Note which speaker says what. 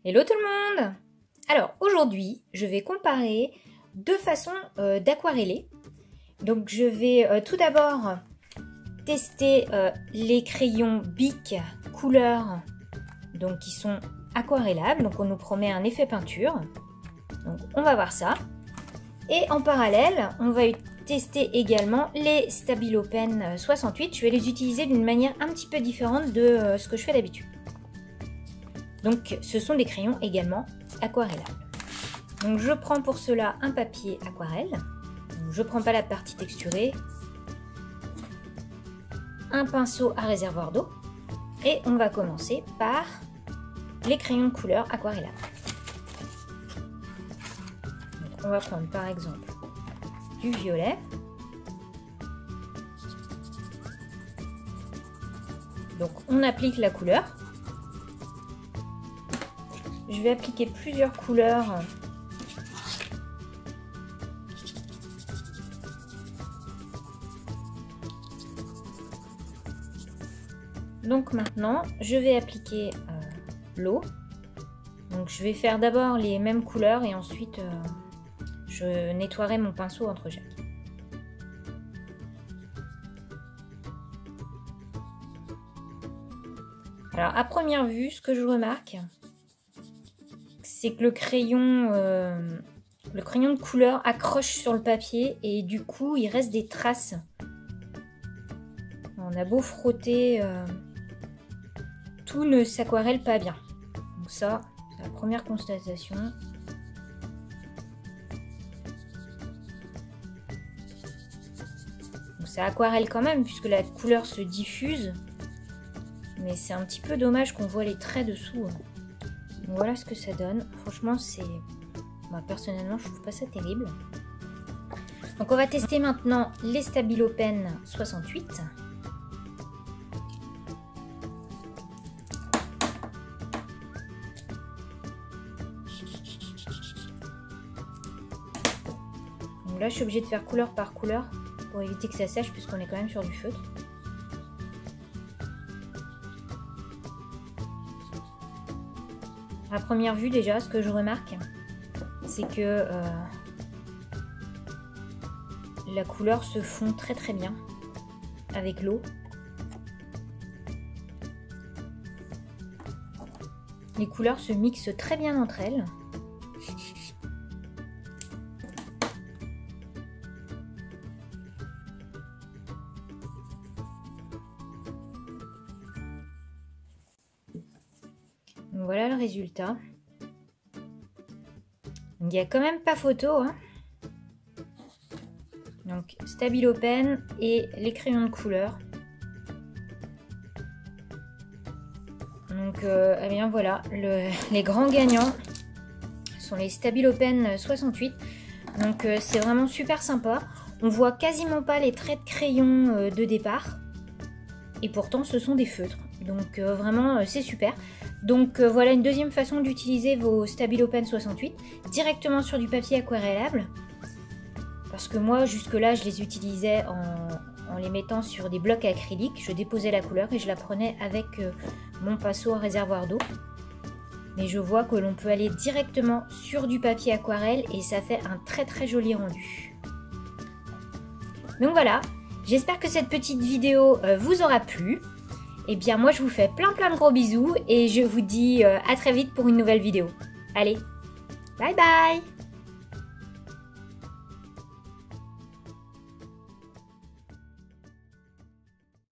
Speaker 1: Hello tout le monde! Alors aujourd'hui, je vais comparer deux façons d'aquareller. Donc je vais tout d'abord tester les crayons Bic couleur donc qui sont aquarellables. Donc on nous promet un effet peinture. Donc on va voir ça. Et en parallèle, on va tester également les Stabilo Pen 68. Je vais les utiliser d'une manière un petit peu différente de ce que je fais d'habitude. Donc ce sont des crayons également aquarellables. Donc je prends pour cela un papier aquarelle. Donc, je ne prends pas la partie texturée. Un pinceau à réservoir d'eau. Et on va commencer par les crayons de couleur aquarellables. Donc, on va prendre par exemple du violet. Donc on applique la couleur. Je vais appliquer plusieurs couleurs. Donc maintenant, je vais appliquer l'eau. Donc je vais faire d'abord les mêmes couleurs et ensuite je nettoierai mon pinceau entre chaque. Alors à première vue, ce que je remarque, c'est que le crayon de couleur accroche sur le papier et du coup il reste des traces. On a beau frotter, tout ne s'aquarelle pas bien. Donc ça, c'est la première constatation. Donc ça aquarelle quand même puisque la couleur se diffuse. Mais c'est un petit peu dommage qu'on voit les traits dessous. Donc voilà ce que ça donne. Franchement, c'est... Moi, personnellement, je trouve pas ça terrible. Donc on va tester maintenant les Stabilo Pen 68. Donc là, je suis obligée de faire couleur par couleur pour éviter que ça sèche puisqu'on est quand même sur du feutre. À première vue déjà, ce que je remarque, c'est que la couleur se fond très très bien avec l'eau. Les couleurs se mixent très bien entre elles. Donc voilà le résultat. Il n'y a quand même pas photo, hein. Donc Stabilo Pen et les crayons de couleur. Donc eh bien voilà, les grands gagnants sont les Stabilo Pen 68. Donc c'est vraiment super sympa. On voit quasiment pas les traits de crayon de départ. Et pourtant ce sont des feutres. Donc vraiment c'est super. Donc voilà une deuxième façon d'utiliser vos Stabilo Pen 68 directement sur du papier aquarellable. Parce que moi jusque là je les utilisais en les mettant sur des blocs acryliques. Je déposais la couleur et je la prenais avec mon pinceau à réservoir d'eau. Mais je vois que l'on peut aller directement sur du papier aquarelle et ça fait un très très joli rendu. Donc voilà, j'espère que cette petite vidéo vous aura plu. Et bien moi je vous fais plein de gros bisous et je vous dis à très vite pour une nouvelle vidéo. Allez, bye bye!